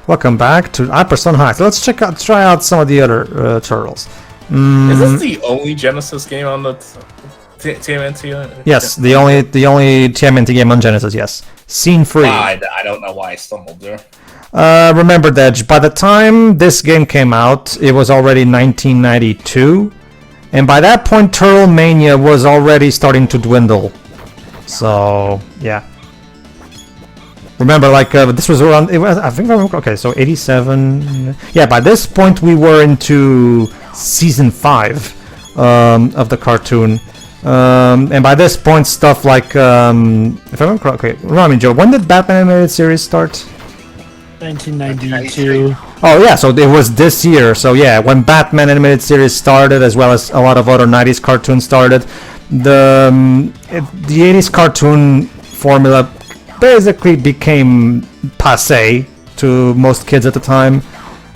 Welcome back to Hyperstone Heist. Let's try out some of the other turtles. Is this the only Genesis game on the TMNT? Yes, the only TMNT game on Genesis. Yes, scene free. I don't know why I stumbled there. Remember, Dej, by the time this game came out, it was already 1992, and by that point, Turtle Mania was already starting to dwindle. So yeah. Remember, like this was around. It was, I think. Okay, so 87. Yeah, by this point we were into season 5 of the cartoon, and by this point, stuff like if I remember correctly, remind me, Joe. When did Batman animated series start? 1992. Oh yeah, so it was this year. So yeah, when Batman animated series started, as well as a lot of other 90s cartoons started, the 80s cartoon formula basically became passé to most kids at the time,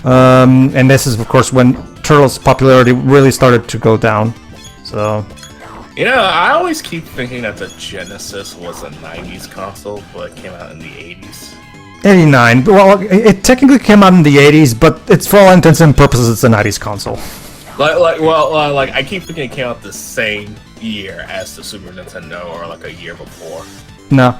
and this is of course when Turtles' popularity really started to go down. So I always keep thinking that the Genesis was a 90s console, but it came out in the 80s. 89. Well, it technically came out in the 80s, but it's for all intents and purposes it's a 90s console. Like I keep thinking it came out the same year as the Super Nintendo, or like a year before. No,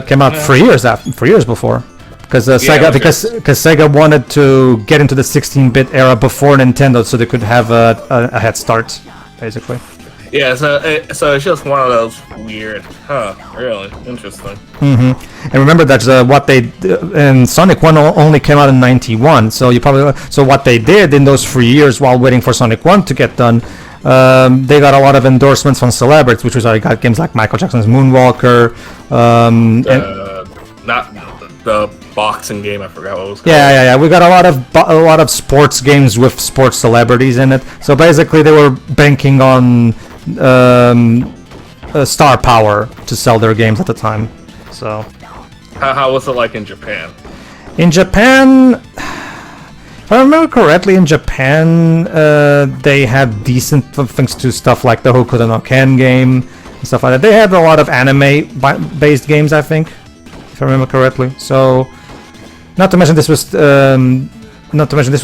came out 3 years after, 3 years before, because Sega Sega wanted to get into the 16-bit era before Nintendo, so they could have a head start, basically. Yeah, so it's just one of those weird, really interesting. And remember that what they and Sonic 1 only came out in 91, so what they did in those 3 years while waiting for Sonic 1 to get done. They got a lot of endorsements from celebrities, which was I got games like Michael Jackson's Moonwalker, and not the boxing game. I forgot what it was called. Yeah. We got a lot of sports games with sports celebrities in it. So basically, they were banking on star power to sell their games at the time. So how was it like in Japan? In Japan, if I remember correctly, in Japan, they had decent things to stuff like the Hokuto no Ken game and stuff like that. They had a lot of anime-based games, I think, if I remember correctly. So, not to mention this was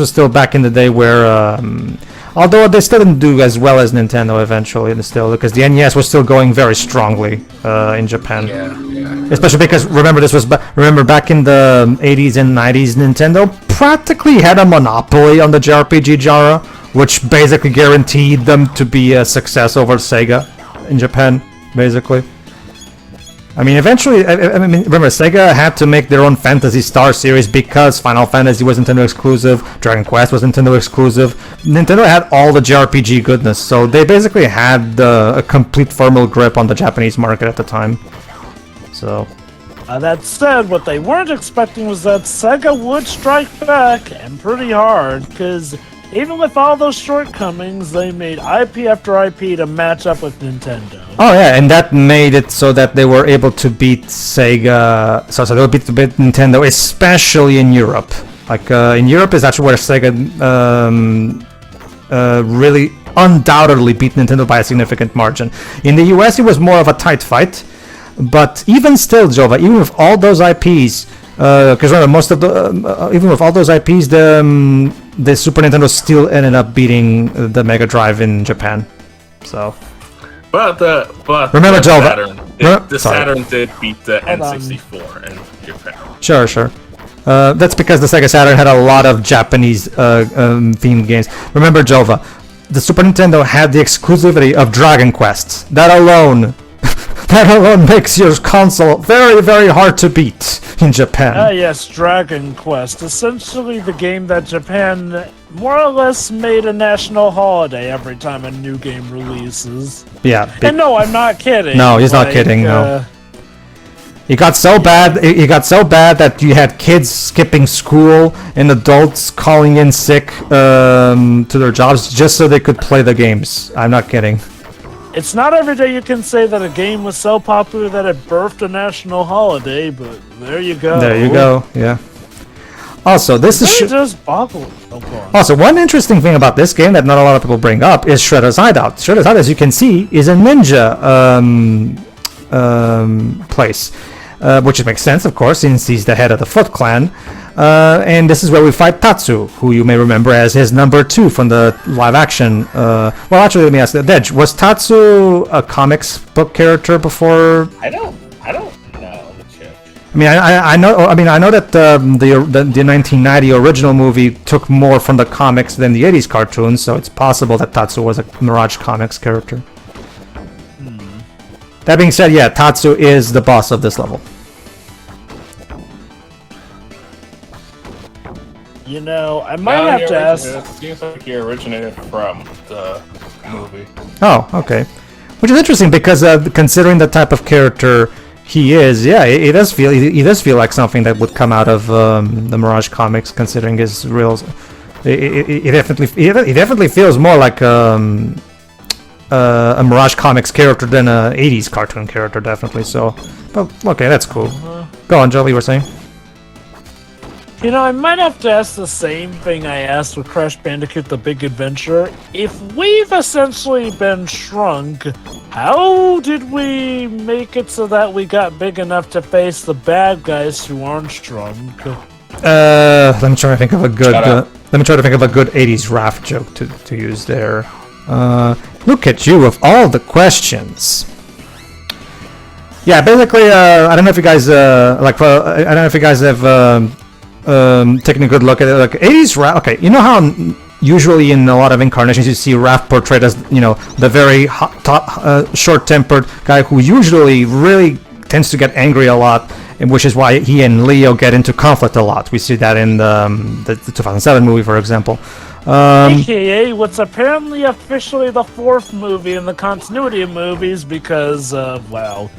still back in the day where, although they still didn't do as well as Nintendo eventually, because the NES was still going very strongly in Japan. Yeah. Especially because remember back in the 80s and 90s, Nintendo practically had a monopoly on the JRPG genre, which basically guaranteed them to be a success over Sega in Japan, basically. I mean, eventually, remember, Sega had to make their own Phantasy Star series because Final Fantasy was Nintendo exclusive, Dragon Quest was Nintendo exclusive. Nintendo had all the JRPG goodness, so they basically had a complete formal grip on the Japanese market at the time. So, That said, what they weren't expecting was that Sega would strike back, and pretty hard, because even with all those shortcomings, they made IP after IP to match up with Nintendo. Oh yeah, and that made it so that they were able to beat Sega. So they would beat Nintendo, especially in Europe. Like in Europe is actually where Sega really undoubtedly beat Nintendo by a significant margin. In the US, it was more of a tight fight. But even still, Jova, even with all those IPs, because remember, even with all those IPs, the Super Nintendo still ended up beating the Mega Drive in Japan. So, but remember, Jova, the Saturn did beat the N64 in Japan. Sure. That's because the Sega Saturn had a lot of Japanese themed games. Remember, Jova, the Super Nintendo had the exclusivity of Dragon Quest. That alone makes your console very, very hard to beat in Japan. Yes, Dragon Quest. Essentially the game that Japan more or less made a national holiday every time a new game releases. Yeah. And no, I'm not kidding. No, he's not kidding, no. It got so bad that you had kids skipping school and adults calling in sick to their jobs just so they could play the games. I'm not kidding. It's not every day you can say that a game was so popular that it birthed a national holiday, but there you go. There you go, yeah. Also, this is just boggling. Also, one interesting thing about this game that not a lot of people bring up is Shredder's Hideout. Shredder's Hideout, as you can see, is a ninja place, which makes sense, of course, since he's the head of the Foot Clan. And this is where we fight Tatsu, who you may remember as his number 2 from the live action. Well, actually, let me ask you, Dej, was Tatsu a comics book character before? I don't know. I mean, I know that the 1990 original movie took more from the comics than the 80s cartoons, so it's possible that Tatsu was a Mirage Comics character. That being said, yeah, Tatsu is the boss of this level. You know, I might have to ask. It seems like he originated from the movie. Oh, okay. Which is interesting because considering the type of character he is, yeah, he does feel like something that would come out of the Mirage Comics, considering his real. It definitely feels more like a Mirage Comics character than a 80s cartoon character, definitely. So, but okay, that's cool. Go on, Joe, you were saying. You know, I might have to ask the same thing I asked with Crash Bandicoot: The Big Adventure. If we've essentially been shrunk, how did we make it so that we got big enough to face the bad guys who aren't shrunk? Let me try to think of a good. Let me try to think of a good 80s Raph joke to use there. Look at you with all the questions. Yeah, basically, I don't know if you guys I don't know if you guys have taking a good look at it. Like 80s Raph. Okay, you know how usually in a lot of incarnations you see Raph portrayed as, you know, the very short-tempered guy who usually really tends to get angry a lot, and which is why he and Leo get into conflict a lot. We see that in the 2007 movie, for example. AKA what's apparently officially the 4th movie in the continuity of movies because, well...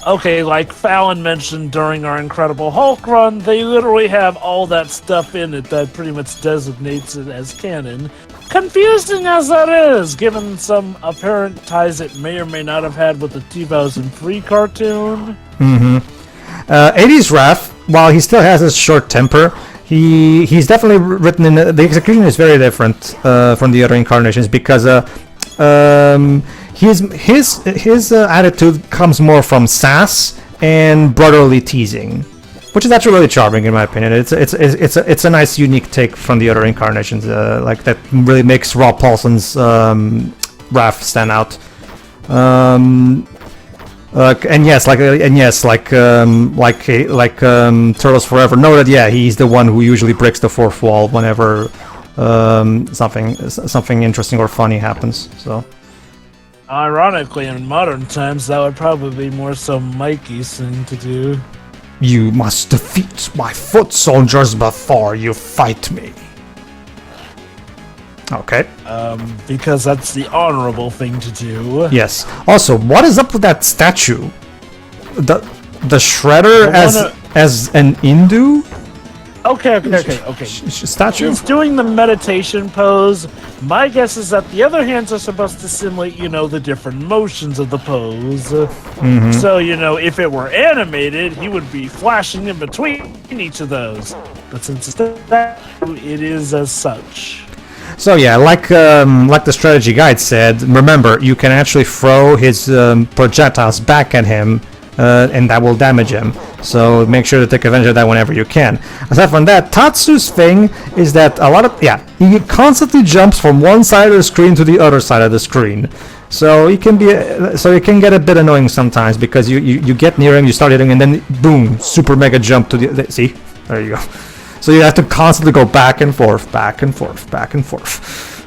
Okay, like Fallon mentioned during our Incredible Hulk run, they literally have all that stuff in it that pretty much designates it as canon. Confusing as that is, given some apparent ties it may or may not have had with the 2003 cartoon. 80s Raph, while he still has his short temper, he's definitely written in... The execution is very different from the other incarnations because... his attitude comes more from sass and brotherly teasing, which is actually really charming in my opinion. It's a nice, unique take from the other incarnations, like that really makes Rob Paulson's Raph stand out. Turtles Forever noted, yeah, he's the one who usually breaks the fourth wall whenever something interesting or funny happens. So. Ironically, in modern times, that would probably be more so Mikey's thing to do. You must defeat my foot soldiers before you fight me. Okay. Because that's the honorable thing to do. Yes. Also, what is up with that statue? The Shredder as an Hindu? Okay. Statue? He's doing the meditation pose. My guess is that the other hands are supposed to simulate, the different motions of the pose. So, if it were animated, he would be flashing in between each of those. But since it's statue, it is as such. So yeah, like the strategy guide said, remember, you can actually throw his projectiles back at him, and that will damage him. So make sure to take advantage of that whenever you can. Aside from that, Tatsu's thing is that he constantly jumps from one side of the screen to the other side of the screen. So it can get a bit annoying sometimes because you get near him, you start hitting, and then boom, super mega jump to the see. There you go. So you have to constantly go back and forth, back and forth, back and forth.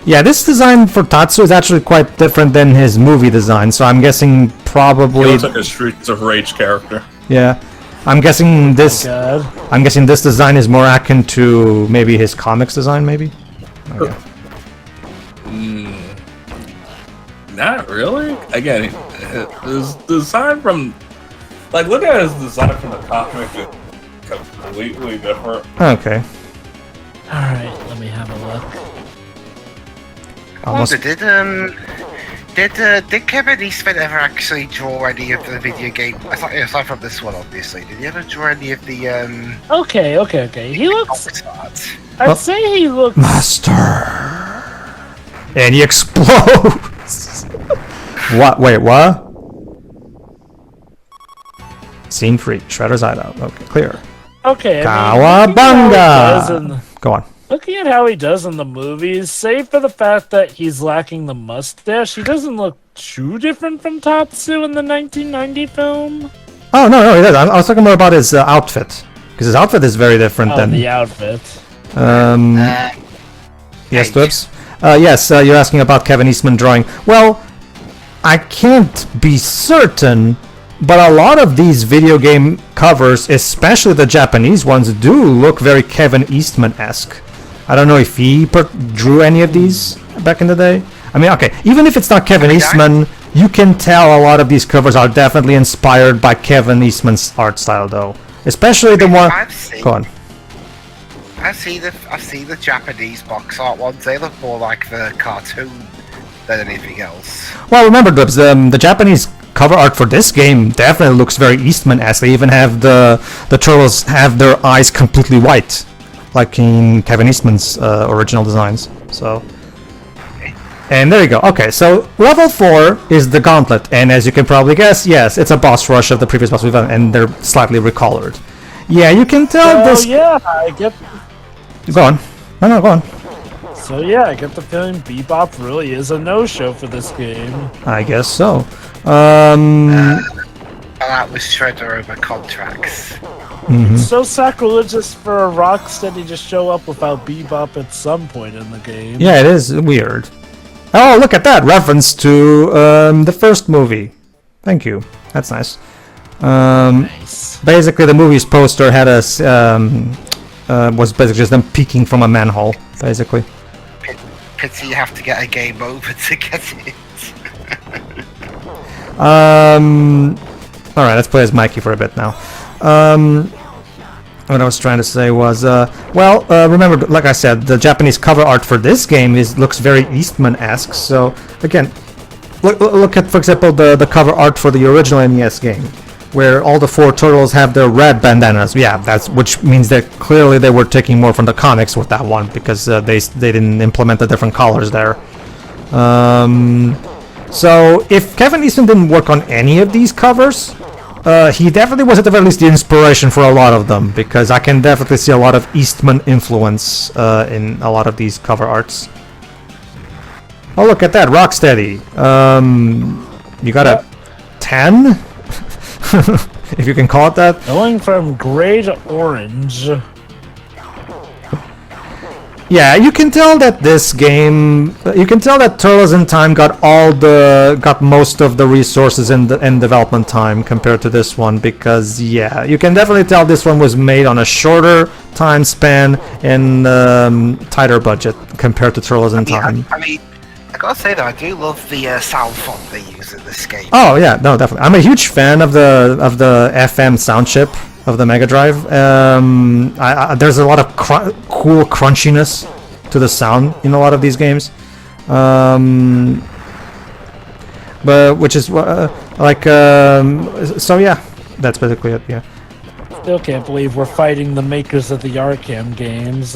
Yeah, this design for Tatsu is actually quite different than his movie design, so I'm guessing probably... He looks like a Streets of Rage character. Yeah. I'm guessing this design is more akin to maybe his comics design, maybe? Okay. Not really. Again, his design from... Like, look at his design from the comic, it's completely different. Okay. Alright, let me have a look. Did Kevin Eastman ever actually draw any of the video game? Aside from this one, obviously, did he ever draw any of the Okay. He looks. I'd say he looks. Master. And he explodes. What? Wait, what? Scene 3. Shredder's hideout. Okay, clear. Okay, Cowabunga! Go on. Looking at how he does in the movies, save for the fact that he's lacking the mustache, he doesn't look too different from Tatsu in the 1990 film. Oh, no, he does. I was talking more about his outfit. Because his outfit is very different than... the outfit. Yes, Twibs? Yes, you're asking about Kevin Eastman drawing. Well, I can't be certain, but a lot of these video game covers, especially the Japanese ones, do look very Kevin Eastman-esque. I don't know if he drew any of these back in the day. I mean, okay, even if it's not Kevin Eastman, you can tell a lot of these covers are definitely inspired by Kevin Eastman's art style, though. Especially the one... Go on. I see the Japanese box art ones. They look more like the cartoon than anything else. Well, remember, Dubs, the Japanese cover art for this game definitely looks very Eastman-esque. They even have the turtles have their eyes completely white, like in Kevin Eastman's original designs. So, and there you go. Okay, so level 4 is the Gauntlet, and as you can probably guess, yes, it's a boss rush of the previous boss we've done, and they're slightly recolored. Yeah, you can tell this. Yeah, I get. Go on. No, go on. So yeah, I get the feeling Bebop really is a no-show for this game. I guess so. That was Shredder over contracts. Mm-hmm. So sacrilegious for a Rocksteady to show up without Bebop at some point in the game. Yeah, it is weird. Oh, look at that reference to the first movie. Thank you. That's nice. Nice. Basically, the movie's poster had was basically just them peeking from a manhole, basically. Pity you have to get a game over to get it. Alright, let's play as Mikey for a bit now. What I was trying to say was, remember, like I said, the Japanese cover art for this game looks very Eastman-esque. So, again, look at, for example, the cover art for the original NES game, where all the 4 turtles have their red bandanas. Yeah, which means that clearly they were taking more from the comics with that one, because they didn't implement the different colors there. So if Kevin Eastman didn't work on any of these covers, he definitely was at the very least the inspiration for a lot of them, because I can definitely see a lot of Eastman influence in a lot of these cover arts. Oh, look at that, Rocksteady. You got a 10? If you can call it that. Going from gray to orange. Yeah, you can tell that this game, you can tell that Turtles in Time got most of the resources in development time compared to this one, because yeah, you can definitely tell this one was made on a shorter time span and tighter budget compared to Turtles in Time. I mean, I gotta say though, I do love the sound font they use in this game. Oh yeah, no, definitely. I'm a huge fan of the FM sound chip of the Mega Drive. There's a lot of cool crunchiness to the sound in a lot of these games, but which is so yeah, that's basically it. Yeah. Still can't believe we're fighting the makers of the Arkham games.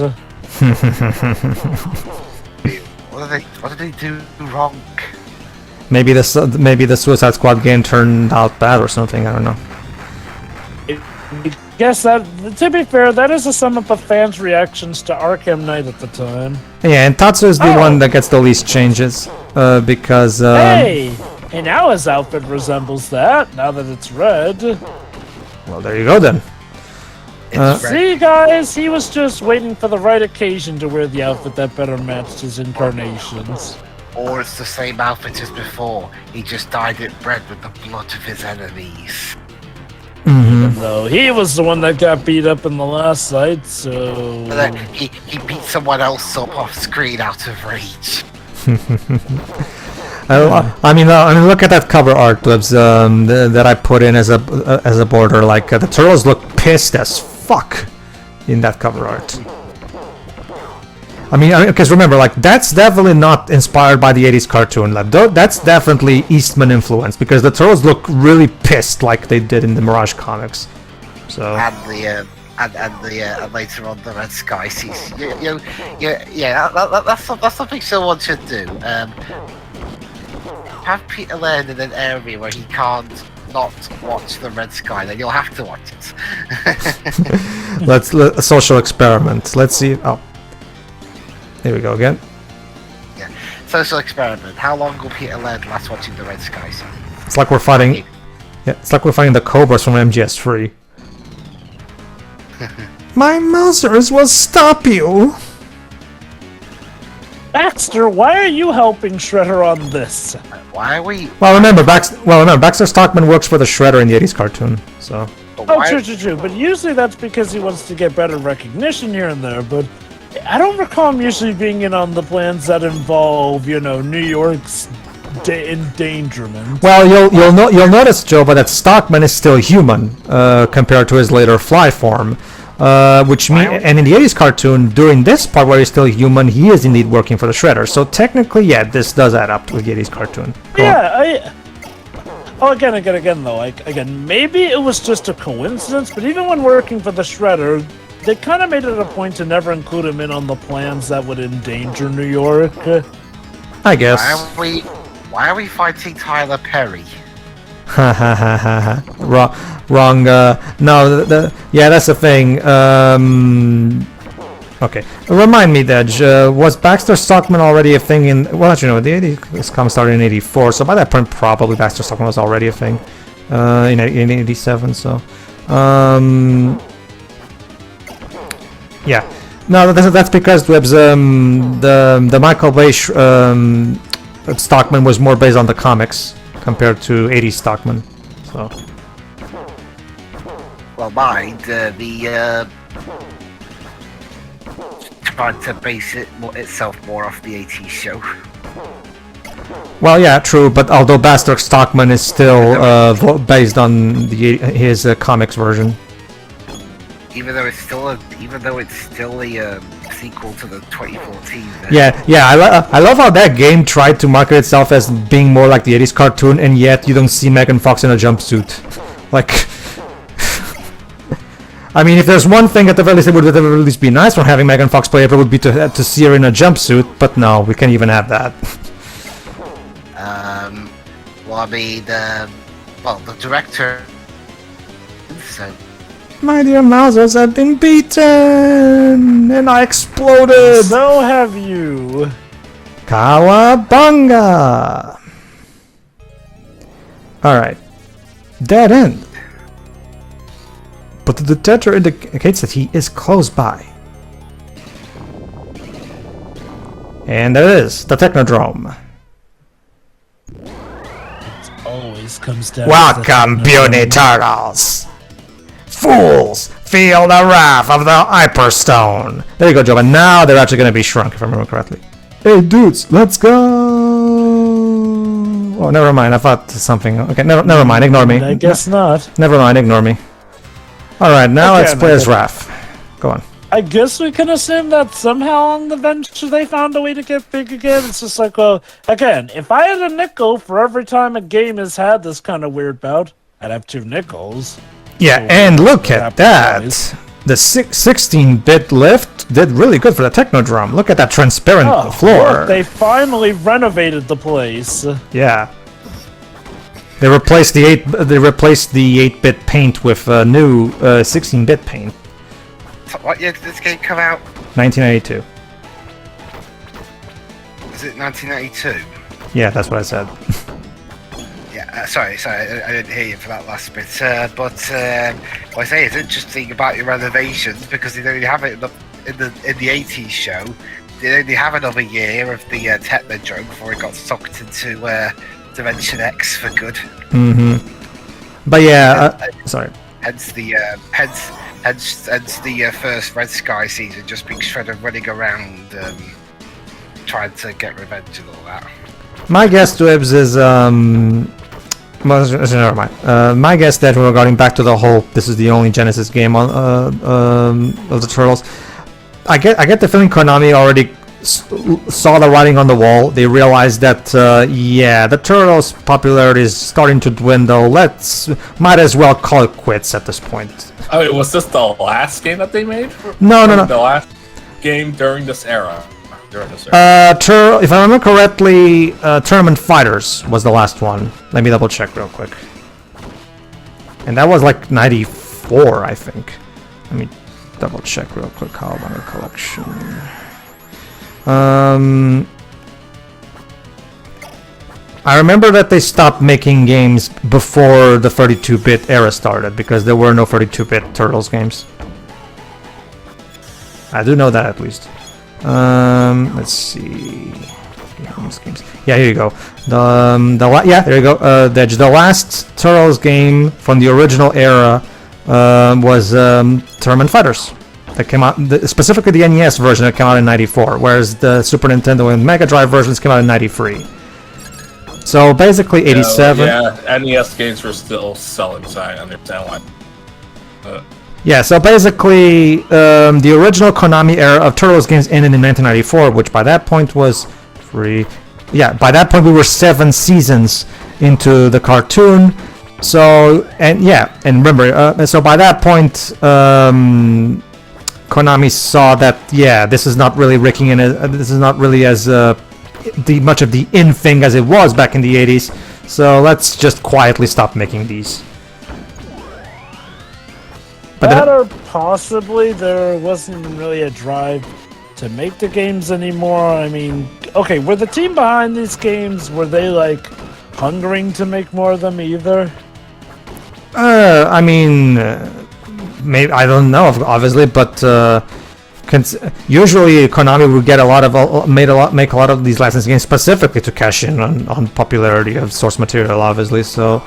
What did they do wrong? Maybe the Suicide Squad game turned out bad or something. I don't know. I guess that, to be fair, that is a sum up of fans' reactions to Arkham Knight at the time. Yeah, and Tatsu is the one that gets the least changes, because... Hey! And now his outfit resembles that, now that it's red. Well, there you go then. See, guys, he was just waiting for the right occasion to wear the outfit that better matched his incarnations. Or it's the same outfit as before. He just dyed it red with the blood of his enemies. Even though he was the one that got beat up in the last fight, so... And then he beat someone else up off screen out of rage. I mean, look at that cover art, Blibs, that I put in as a border. Like, the turtles look pissed as fuck in that cover art. I mean, because remember, like, that's definitely not inspired by the 80s cartoon. Like, that's definitely Eastman influence, because the turtles look really pissed like they did in the Mirage comics. So. And later on the Red Sky season. That's something someone should do. Have Peter learn in an area where he can't not watch the Red Sky, then you'll have to watch it. Let's a social experiment. Let's see. Oh, here we go again. Yeah. Social experiment. How long will Peter Laird last watching the Red Sky? So? It's like we're fighting. Yeah, it's like we're fighting the Cobras from MGS3. My Mousers will stop you. Baxter, why are you helping Shredder on this? Why are we? Well, remember, Baxter Stockman works for the Shredder in the '80s cartoon, so. Oh, true. But usually that's because he wants to get better recognition here and there. But I don't recall him usually being in on the plans that involve, New York's endangerment. Well, you'll notice, Joe, but that Stockman is still human compared to his later Fly form. Which means, and in the '80s cartoon, during this part where he's still human, he is indeed working for the Shredder. So technically, yeah, this does add up to the '80s cartoon. Again, though, maybe it was just a coincidence, but even when working for the Shredder, they kind of made it a point to never include him in on the plans that would endanger New York. I guess. Why are we fighting Tyler Perry? Ha ha ha ha ha. Wrong. No, that's the thing. Okay. Remind me, Dej, was Baxter Stockman already a thing in... Well, actually, no, the 80s comic started in 84, so by that point, probably Baxter Stockman was already a thing in 87, so... Yeah. No, that's because Webb's, the Michael Bay Stockman was more based on the comics compared to 80s Stockman, so... Well, mind tried to base itself more off the 80s show. Well, yeah, true, but although Baxter Stockman is still based on his comics version. Even though it's still a sequel to the 2014. I love how that game tried to market itself as being more like the 80s cartoon, and yet you don't see Megan Fox in a jumpsuit. Like, I mean, if there's one thing at the very least it would at the very least be nice from having Megan Fox play it would be to see her in a jumpsuit, but no, we can't even have that. Well, I mean, the director said, "My dear Mousers have been beaten, and I exploded." So have you. Kawabunga. All right, dead end. But the detector indicates that he is close by. And there it is, the Technodrome. It always comes down Welcome, puny turtles! Fools! Feel the wrath of the Hyperstone! There you go, Joe, and now they're actually going to be shrunk, if I remember correctly. Hey, dudes, let's go! Oh, never mind, I thought something... Okay, never mind, ignore me. I guess not. Never mind, ignore me. Alright, now let's play as Raph. Go on. I guess we can assume that somehow on the venture they found a way to get big again. It's just like, well, again, if I had a nickel for every time a game has had this kind of weird bout, I'd have 2 nickels. Yeah, and look at that! The 16-bit lift did really good for the Technodrome. Look at that transparent floor. Look, they finally renovated the place. Yeah. They replaced the 8-bit paint with new 16-bit paint. What year did this game come out? 1992. Is it 1992? Yeah, that's what I said. Yeah, sorry, I didn't hear you for that last bit. But what I say is interesting about your renovations because they only have it in the 80s show. They only have another year of the Technodrome before it got sucked into Dimension X for good. Mm-hmm. But yeah, sorry. Hence the first Red Sky season just being Shredder running around trying to get revenge and all that. My guess to Ibs is well, never mind. My guess that regarding back to the whole this is the only Genesis game on of the Turtles. I get the feeling Konami already saw the writing on the wall. They realized that yeah, the Turtles' popularity is starting to dwindle. Might as well call it quits at this point. Oh, wait, was this the last game that they made? No. The last game during this era. If I remember correctly, Tournament Fighters was the last one. Let me double check real quick. And that was like 94, I think. Let me double check real quick. Cowabunga collection. I remember that they stopped making games before the 32-bit era started because there were no 32-bit Turtles games. I do know that at least. Let's see. Games. Yeah, here you go. There you go. The last Turtles game from the original era was Tournament Fighters. That came out, specifically the NES version that came out in '94, whereas the Super Nintendo and Mega Drive versions came out in '93. So basically, '87. Yeah, NES games were still selling, so I understand why. Yeah, so basically, the original Konami era of Turtles games ended in 1994, which by that point was free. Yeah, by that point we were 7 seasons into the cartoon. So, and remember, so by that point, Konami saw that, this is not really this is not really as much of the in thing as it was back in the 80s. So let's just quietly stop making these. But or possibly there wasn't even really a drive to make the games anymore. I mean, okay, were the team behind these games, were they like hungering to make more of them either? I mean, maybe, I don't know, obviously, but usually Konami would get make a lot of these licensed games specifically to cash in on popularity of source material, obviously. So.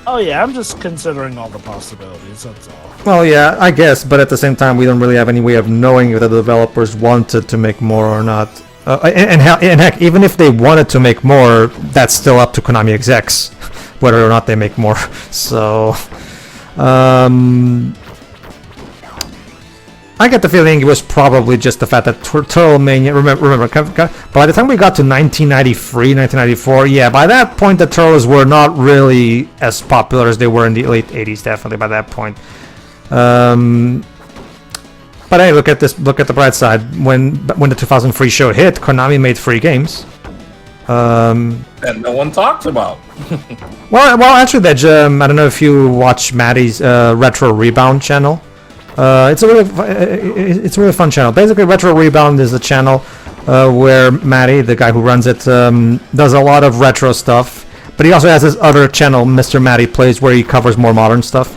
Oh yeah, I'm just considering all the possibilities. That's all. Well, yeah, I guess, but at the same time, we don't really have any way of knowing if the developers wanted to make more or not. And heck, even if they wanted to make more, that's still up to Konami execs whether or not they make more. So, I get the feeling it was probably just the fact that Turtle Mania. Remember, by the time we got to 1993, 1994, by that point the Turtles were not really as popular as they were in the late 80s. Definitely by that point. But hey, look at this. Look at the bright side. When the 2003 show hit, Konami made free games. And no one talks about. well, actually, I don't know if you watch Maddie's Retro Rebound channel. It's a really fun channel. Basically, Retro Rebound is a channel where Maddie, the guy who runs it, does a lot of retro stuff. But he also has his other channel, Mr. Maddie Plays, where he covers more modern stuff.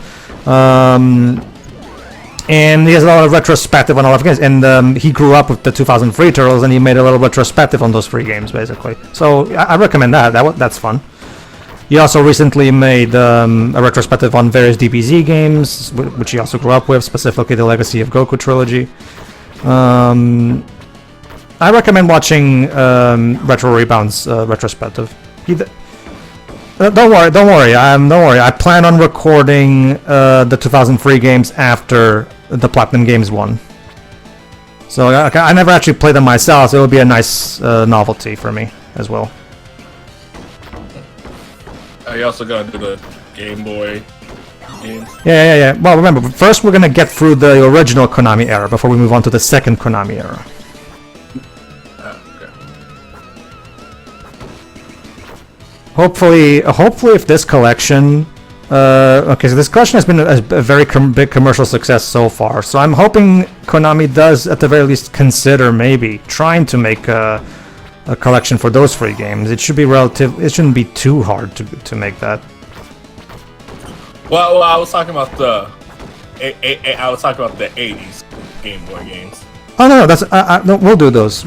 And he has a lot of retrospective on a lot of games. And he grew up with the 2003 Turtles, and he made a little retrospective on those 3 games, basically. So I recommend that. That's fun. He also recently made a retrospective on various DBZ games, which he also grew up with, specifically the Legacy of Goku trilogy. I recommend watching Retro Rebound's retrospective. Don't worry. I plan on recording the 2003 games after the Platinum Games one. So I never actually played them myself, so it would be a nice novelty for me as well. Are you also gonna do the Game Boy games? Yeah. Well, remember, first we're gonna get through the original Konami era before we move on to the second Konami era. Okay. Hopefully, if this collection, so this collection has been a very big commercial success so far. So I'm hoping Konami does, at the very least, consider maybe trying to make a collection for those 3 games. It should be it shouldn't be too hard to make that. Well, I was talking about the 80s Game Boy games. Oh no, no, we'll do those.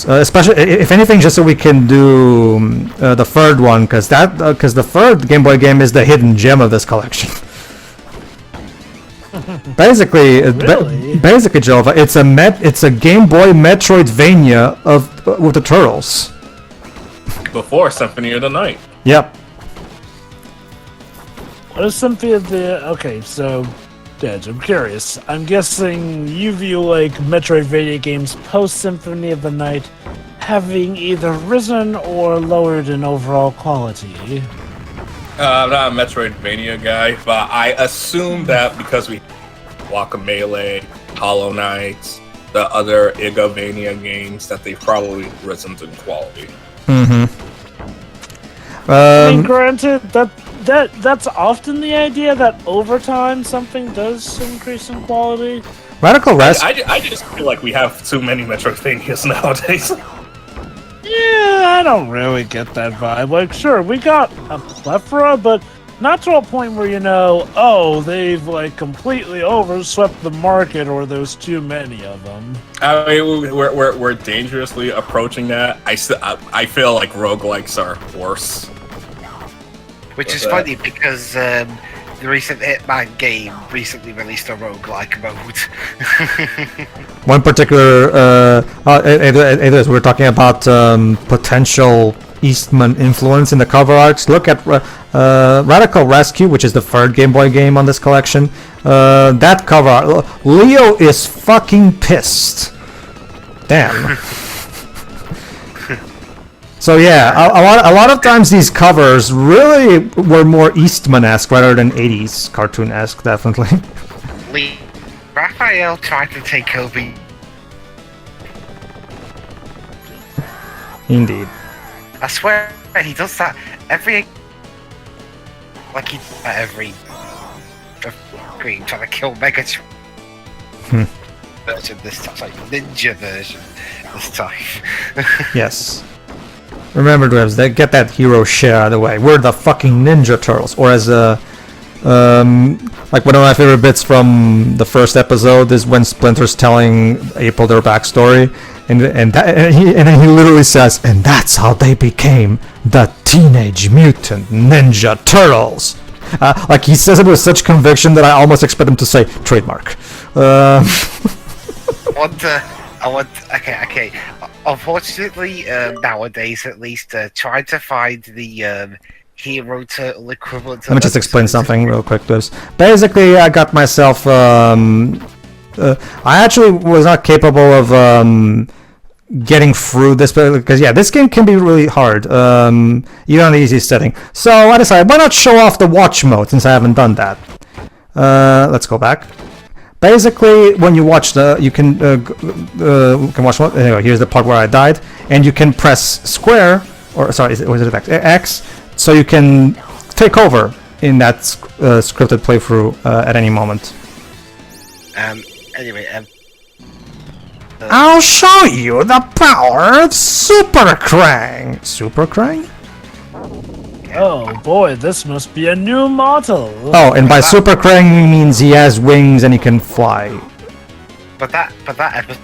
Especially if anything, just so we can do the third one, because the third Game Boy game is the hidden gem of this collection. Basically, Jova, it's a Game Boy Metroidvania with the Turtles. Before Symphony of the Night. Yep. What is Symphony of the... Okay, so... Dej, I'm curious. I'm guessing you view, like, Metroidvania games post-Symphony of the Night having either risen or lowered in overall quality. I'm not a Metroidvania guy, but I assume that because we Guacamelee, Hollow Knight, the other Igavania games, that they've probably risen in quality. I mean, granted, that's often the idea that over time something does increase in quality. Radical Res. I just feel like we have too many Metroidvanias nowadays. Yeah, I don't really get that vibe. Like, sure, we got a plethora, but not to a point where, oh, they've, like, completely overswept the market or there's too many of them. I mean, we're dangerously approaching that. I feel like roguelikes are worse. Which is funny because the recent Hitman game recently released a roguelike mode. One particular, we're talking about potential Eastman influence in the cover arts. Look at Radical Rescue, which is the third Game Boy game on this collection. That cover art, Leo is fucking pissed. Damn. So yeah, a lot of times these covers really were more Eastman-esque rather than 80s cartoon-esque, definitely. Raphael tried to take over. Indeed. I swear he does that every screen trying to kill Megatron. Version this time, like ninja version this time. Yes. Remember, Dwebs, get that hero share out of the way. We're the fucking Ninja Turtles. Or as like one of my favorite bits from the first episode is when Splinter's telling April their backstory, and then he literally says, and that's how they became the Teenage Mutant Ninja Turtles. Like he says it with such conviction that I almost expect him to say trademark. Okay. Unfortunately, nowadays at least, trying to find the Hero Turtle equivalent. Let me just explain something real quick, Dwebs. Basically, I got myself. I actually was not capable of getting through this because this game can be really hard, even on the easiest setting. So I decided, why not show off the watch mode since I haven't done that. Let's go back. Basically, when you watch you can watch. Anyway, here's the part where I died, and you can press square, or sorry, was it X, so you can take over in that scripted playthrough at any moment. Anyway, I'll show you the power of Super Krang. Super Krang? Oh boy, this must be a new model. Oh, and by Super Krang he means he has wings and he can fly. but that episode,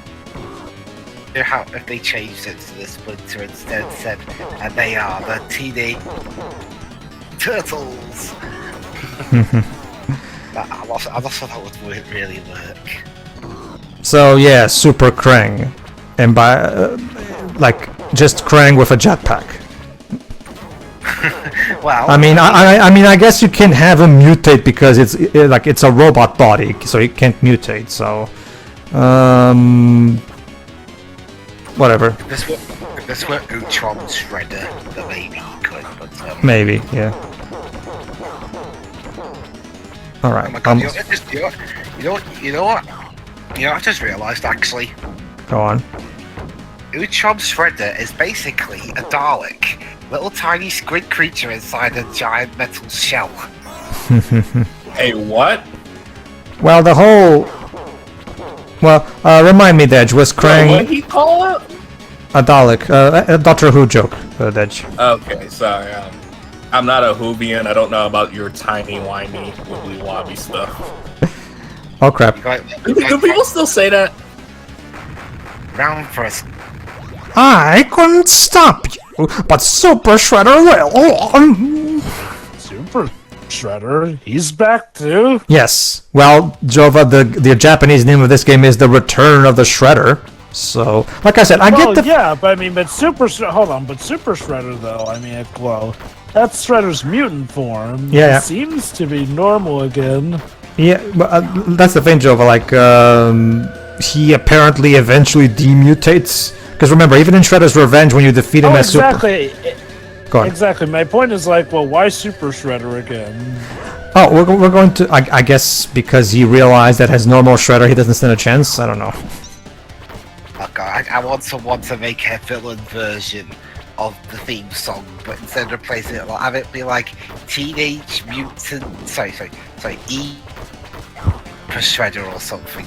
how if they changed it to the Splinter instead said, and they are the Teenage Turtles. I also thought that would really work. So yeah, Super Krang, and by like just Krang with a jetpack. Well, I mean, I guess you can have him mutate because it's a robot body, so he can't mutate. So, whatever. If this were Krang and Shredder, then maybe he could, but Maybe, yeah. All right. Oh my God, you know what? I just realised actually. Go on. Krang Shredder is basically a Dalek, little tiny squid creature inside a giant metal shell. Hey, what? Well, the whole. Well, remind me, Dej, was Krang What did he call it? a Dalek? A Doctor Who joke, Dej. Okay, sorry. I'm not a Whovian. I don't know about your tiny, whiny, wibbly wobbly stuff. Oh crap! Do people still say that? Round for us. I couldn't stop you, but Super Shredder will. Super Shredder, he's back too. Yes. Well, Jova, the Japanese name of this game is The Return of the Shredder. So, like I said, I get the. Yeah, but I mean, but Super Shredder though, I mean, that's Shredder's mutant form. Yeah. It seems to be normal again. Yeah, but that's the thing, Jova. Like, he apparently eventually demutates. Because remember, even in Shredder's Revenge, when you defeat him as exactly. Go on. Exactly. My point is like, well, why Super Shredder again? Oh, we're going to. I guess because he realized that as normal Shredder, he doesn't stand a chance. I don't know. Oh God, I want someone to make a villain version of the theme song, but instead of replacing it, have it be like Teenage Mutant. Sorry, E for Shredder or something.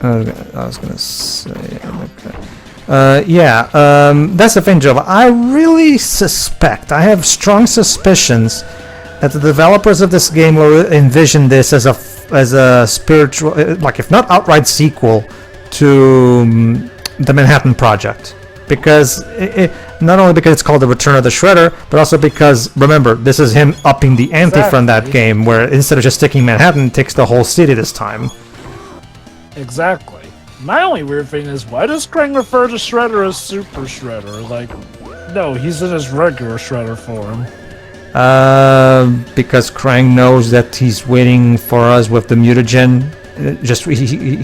I was gonna say. Okay. That's the thing, Joe. I really suspect, I have strong suspicions that the developers of this game will envision this as a spiritual, like if not outright sequel to the Manhattan Project, because not only because it's called The Return of the Shredder, but also because, remember, this is him upping the ante from that game, where instead of just sticking Manhattan, it takes the whole city this time. Exactly. My only weird thing is, why does Krang refer to Shredder as Super Shredder? Like, no, he's in his regular Shredder form. Because Krang knows that he's waiting for us with the mutagen.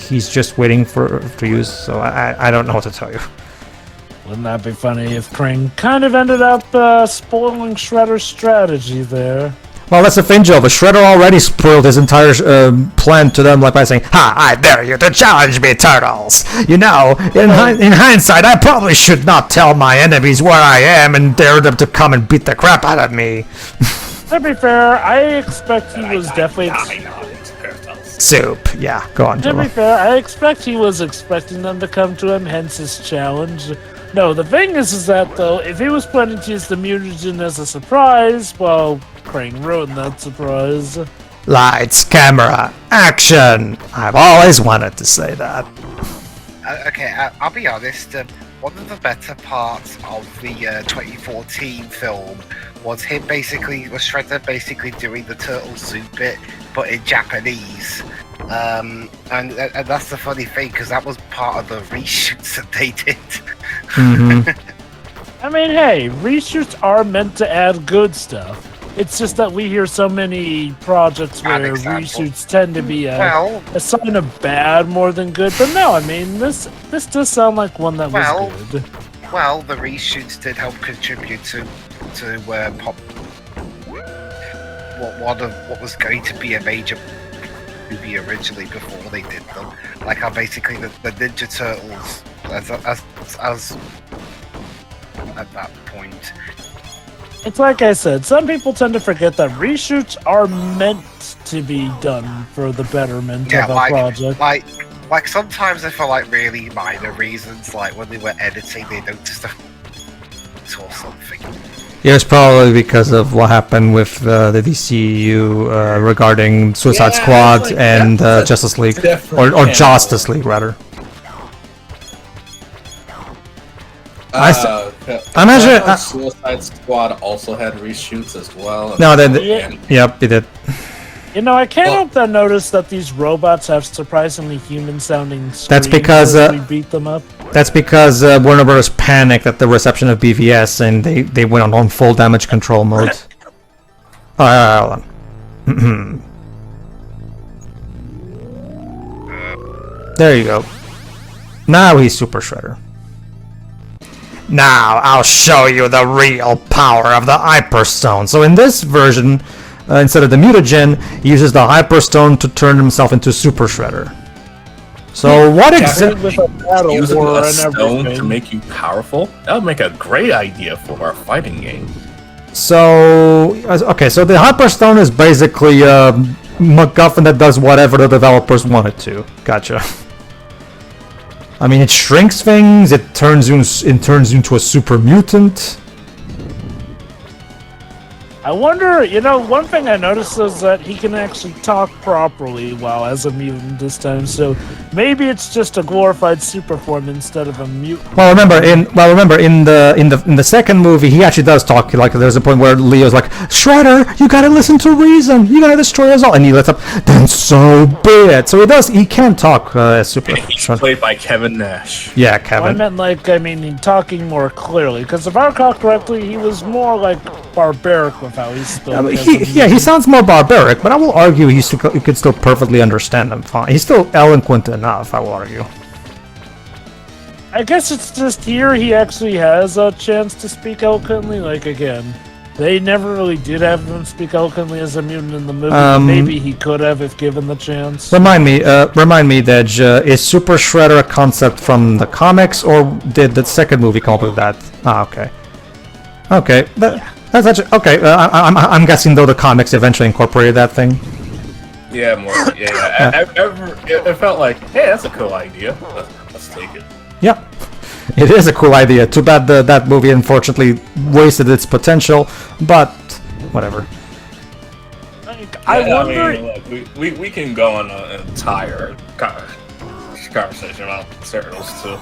He's just waiting to use. So I don't know what to tell you. Wouldn't that be funny if Krang kind of ended up spoiling Shredder's strategy there? Well, that's the thing, Joe. The Shredder already spoiled his entire plan to them, like by saying, "Ha! I dare you to challenge me, turtles. You know, in hindsight, I probably should not tell my enemies where I am and dare them to come and beat the crap out of me." To be fair, I expect he was definitely. Soup. Yeah, go on, To Joe. be fair, I expect he was expecting them to come to him, hence his challenge. No, the thing is that though, if he was planning to use the mutagen as a surprise, well, Krang ruined that surprise. Lights, camera, action! I've always wanted to say that. Okay, I'll be honest. One of the better parts of the 2014 film was Shredder basically doing the turtle suit bit, but in Japanese. And that's the funny thing, because that was part of the reshoots that they did. Mm-hmm. I mean, hey, reshoots are meant to add good stuff. It's just that we hear so many projects where reshoots tend to be a sign of bad more than good. But no, I mean, this does sound like one that was good. Well, the reshoots did help contribute to what was going to be a major movie originally before they did them. Like how basically the Ninja Turtles as at that point. It's like I said, some people tend to forget that reshoots are meant to be done for the betterment of a project. Like sometimes for like really minor reasons, like when they were editing, they noticed or something. Yeah, it's probably because of what happened with the DCU regarding Suicide Squad and Justice League, or Justice League rather. I imagine Suicide Squad also had reshoots as well. No, yep, it did. You know, I can't help but notice that these robots have surprisingly human-sounding screams. That's because we beat them up. That's because Warner Bros. Panicked at the reception of BVS and they went on full damage control mode. Hold on. There you go. Now he's Super Shredder. Now I'll show you the real power of the Hyperstone. So in this version, instead of the mutagen, he uses the Hyperstone to turn himself into Super Shredder. So what exactly? Using a stone to make you powerful? That would make a great idea for our fighting game. So okay, so the Hyperstone is basically a MacGuffin that does whatever the developers want it to. Gotcha. I mean, it shrinks things. It turns you into a super mutant. I wonder, you know, one thing I noticed is that he can actually talk properly while as a mutant this time, so maybe it's just a glorified super form instead of a mutant. Well, remember in the second movie, he actually does talk. Like, there's a point where Leo's like, "Shredder, you gotta listen to reason. You gotta destroy us all," and he lets up. Then so be it. So he can talk as super. He's played by Kevin Nash. Yeah, Kevin. Well, I meant talking more clearly, because if I recall correctly, he was more like barbaric with how he spoke. He sounds more barbaric, but I will argue you could still perfectly understand him fine. He's still eloquent enough, I will argue. I guess it's just here he actually has a chance to speak eloquently, like again. they never really did have him speak eloquently as a mutant in the movie. Maybe he could have if given the chance. Remind me, Dej, is Super Shredder a concept from the comics, or did the second movie come up with that? Ah, okay. Okay, that's actually okay. I'm guessing though the comics eventually incorporated that thing. Yeah, more. Yeah. It felt like, hey, that's a cool idea. Let's take it. Yeah, it is a cool idea. Too bad that movie unfortunately wasted its potential, but whatever. I wonder. Mean, look, we can go on an entire conversation about Turtles too.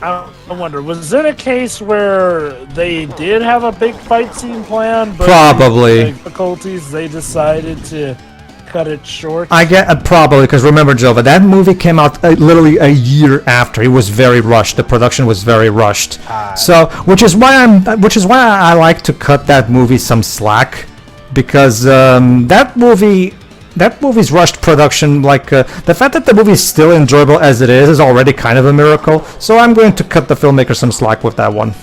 I wonder, was it a case where they did have a big fight scene planned, but Probably. due to difficulties they decided to cut it short? I get probably because remember, Jova, that movie came out literally a year after. It was very rushed. The production was very rushed. So, which is why I like to cut that movie some slack, because that movie's rushed production, like the fact that the movie is still enjoyable as it is already kind of a miracle. So I'm going to cut the filmmaker some slack with that one.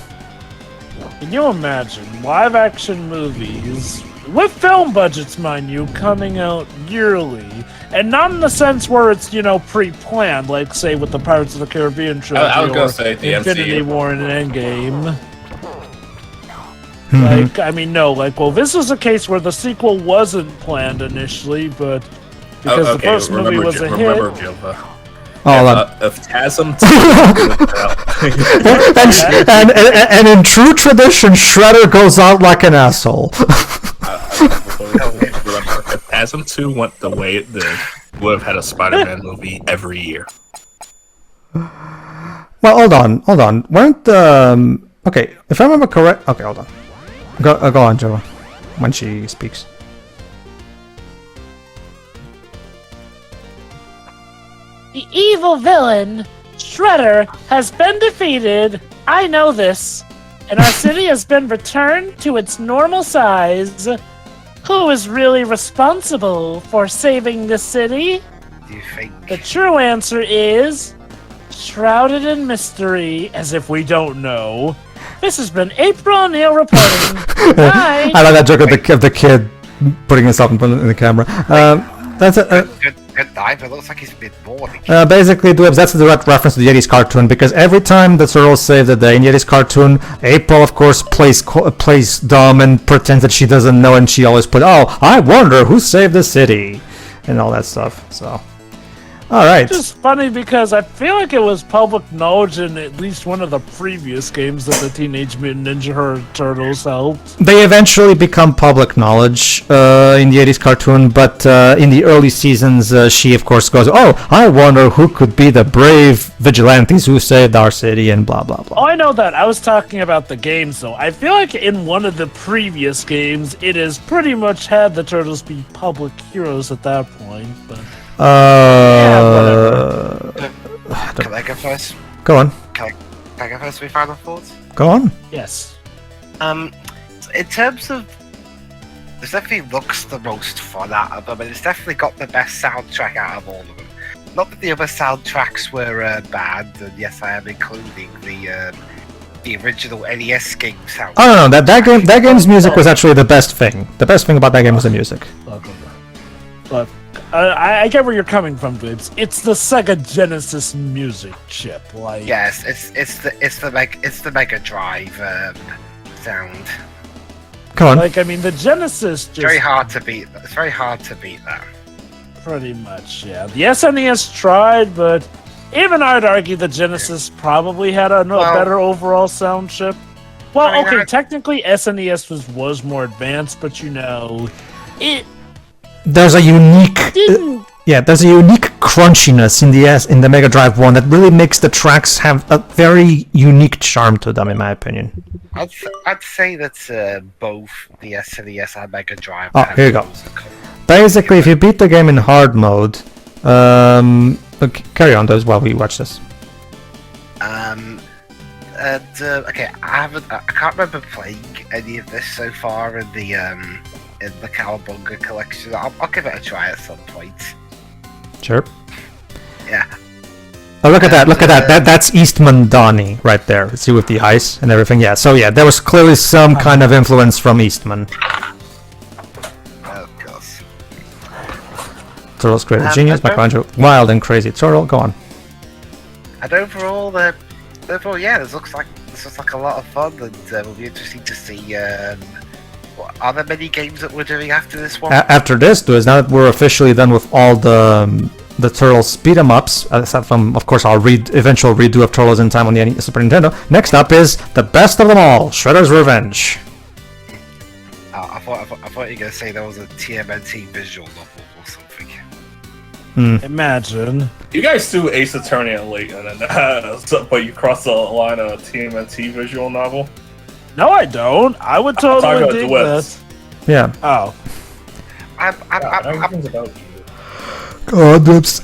Can you imagine live action movies with film budgets, mind you, coming out yearly, and not in the sense where it's, pre-planned, like say with the Pirates of the Caribbean trilogy I was gonna or say the Infinity MCU. War and Endgame. Well, this was a case where the sequel wasn't planned initially, but because the first movie was a hit. If Chasm and in true tradition, Shredder goes out like an asshole. If Chasm 2 went the way it did, we would have had a Spider-Man movie every year. Well, hold on. Weren't the okay? If I remember correct, okay, hold on. Go on, Joe. When she speaks. The evil villain, Shredder, has been defeated. I know this. And our city has been returned to its normal size. Who is really responsible for saving the city? Do you think? The true answer is shrouded in mystery, as if we don't know. This has been April O'Neil reporting. Bye. I like that joke of the kid putting himself in front of the camera. That's a. Good dive. It looks like he's a bit bored. Basically, Dwebs, that's a direct reference to the Yeti's cartoon, because every time the Turtles save the day in Yeti's cartoon, April, of course, plays dumb and pretends that she doesn't know, and she always put, "Oh, I wonder who saved the city," and all that stuff. So, all right. It's just funny because I feel like it was public knowledge in at least one of the previous games that the Teenage Mutant Ninja Turtles helped. They eventually become public knowledge in the 80s cartoon, but in the early seasons, she of course goes, "Oh, I wonder who could be the brave vigilantes who saved our city," and blah blah blah. Oh, I know that. I was talking about the games, though. I feel like in one of the previous games, it has pretty much had the Turtles be public heroes at that point, but... Can I go first? Go on. Can I go first with final thoughts? Go on. Yes. In terms of, this definitely looks the most fun out of them, and it's definitely got the best soundtrack out of all of them. Not that the other soundtracks were bad, and yes, I am including the original NES game soundtrack. Oh no, that game's music was actually the best thing. The best thing about that game was the music. But I get where you're coming from, Bibs. It's the Sega Genesis music chip, like. Yes, it's the Mega Drive sound. Come on. Like, I mean, the Genesis just... Very hard to beat. It's very hard to beat that. Pretty much, yeah. The SNES tried, but even I'd argue the Genesis probably had a better overall sound chip. Well, I mean, okay, technically SNES was more advanced, but it There's a unique Didn't there's a unique crunchiness in the Mega Drive 1 that really makes the tracks have a very unique charm to them, in my opinion. I'd say that both the SNES and Mega Drive. Oh, here you go. Basically, if you beat the game in hard mode, okay, carry on those while we watch this. Okay, I can't remember playing any of this so far in the Cowabunga collection. I'll give it a try at some point. Sure. Yeah. Oh, look at that! Look at that! That's Eastman Donnie right there. See, with the ice and everything. Yeah. So yeah, there was clearly some kind of influence from Eastman. Oh, God. Turtles created genius, Michelangelo, wild and crazy turtle. Go on. And overall, yeah, this looks like a lot of fun, and it'll be interesting to see. Are there many games that we're doing after this one? After this, now that we're officially done with all the Turtles beat 'em ups, aside from, of course, our eventual redo of Turtles in Time on the Super Nintendo. Next up is the best of them all, Shredder's Revenge. Oh, I thought you were going to say there was a TMNT visual novel or something. Imagine. You guys do Ace Attorney and Leighton, but you cross the line of TMNT visual novel. No, I don't. I would totally dig this. Yeah. Oh. Everything's about you. God, whoops.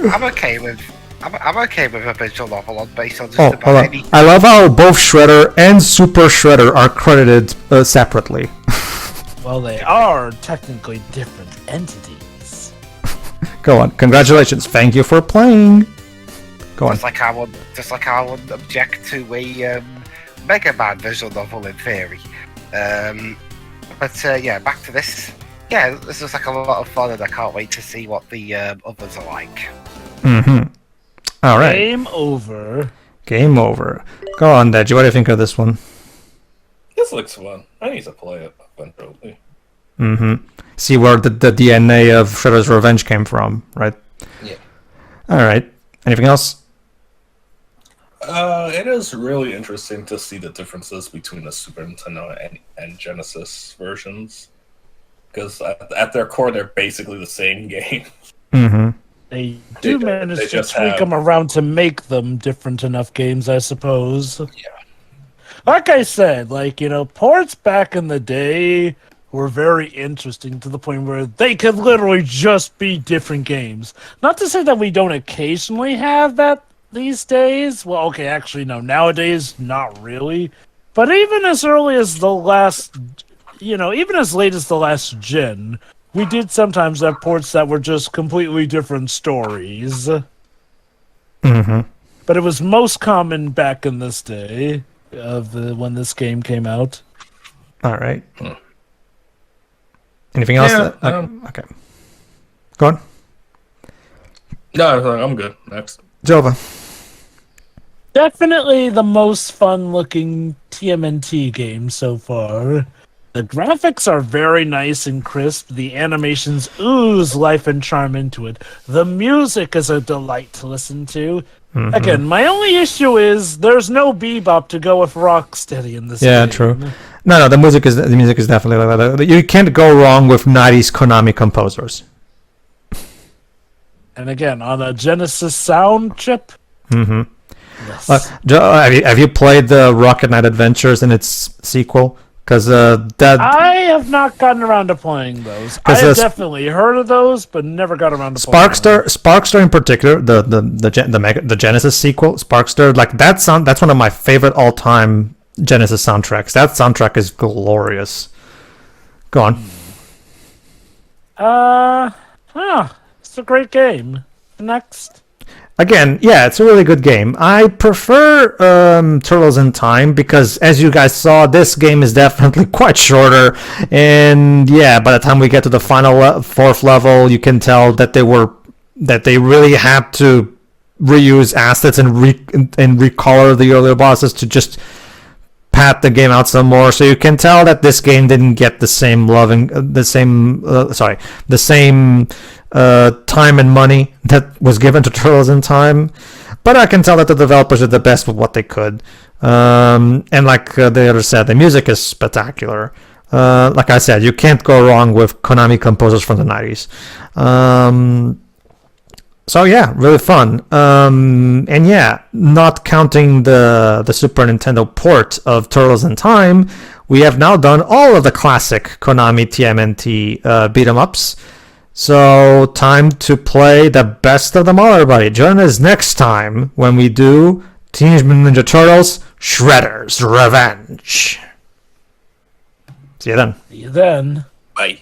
I'm okay with a visual novel based on just Hold about on. any. I love how both Shredder and Super Shredder are credited separately. Well, they are technically different entities. Go on. Congratulations. Thank you for playing. Go on. Just like I would object to a Mega Man visual novel in theory. But yeah, back to this. Yeah, this looks like a lot of fun, and I can't wait to see what the others are like. Mm-hmm. All right. Game over. Game over. Go on, Deji. What do you think of this one? This looks fun. I need to play it eventually. Mm-hmm. See where the DNA of Shredder's Revenge came from, right? Yeah. All right. Anything else? It is really interesting to see the differences between the Super Nintendo and Genesis versions. Because at their core, they're basically the same game. Mm-hmm. They do manage to just tweak them around to make them different enough games, I suppose. Yeah. Like I said, ports back in the day were very interesting to the point where they could literally just be different games. Not to say that we don't occasionally have that these days. Well, okay, actually, no. Nowadays, not really. But even as early as the last... even as late as the last gen, we did sometimes have ports that were just completely different stories. Mm-hmm. But it was most common back in this day of when this game came out. All right. Anything else? Yeah, okay. Go on. No, I'm good. Next. Jova. Definitely the most fun-looking TMNT game so far. The graphics are very nice and crisp. The animations ooze life and charm into it. The music is a delight to listen to. Mm-hmm. Again, my only issue is there's no bebop to go with Rocksteady in this game. Yeah, true. No, the music is definitely like that. You can't go wrong with 90s Konami composers. And again, on a Genesis sound chip. Mm-hmm. Yes. Have you played the Rocket Knight Adventures and its sequel? Because I have not gotten around to playing those. I have definitely heard of those, but never got around to playing them. Sparkster in particular, the Genesis sequel, Sparkster, like that's one of my favorite all-time Genesis soundtracks. That soundtrack is glorious. Go on. It's a great game. Next. Again, yeah, it's a really good game. I prefer Turtles in Time because, as you guys saw, this game is definitely quite shorter. And yeah, by the time we get to the final fourth level, you can tell that they really had to reuse assets and recolor the earlier bosses to just pat the game out some more. So you can tell that this game didn't get the same time and money that was given to Turtles in Time, but I can tell that the developers did the best with what they could. And like the other said, the music is spectacular. Like I said, you can't go wrong with Konami composers from the 90s. So yeah, really fun. And yeah, not counting the Super Nintendo port of Turtles in Time, we have now done all of the classic Konami TMNT beat 'em ups. So, time to play the best of them all, everybody. Join us next time when we do Teenage Mutant Ninja Turtles Shredder's Revenge. See you then. See you then. Bye.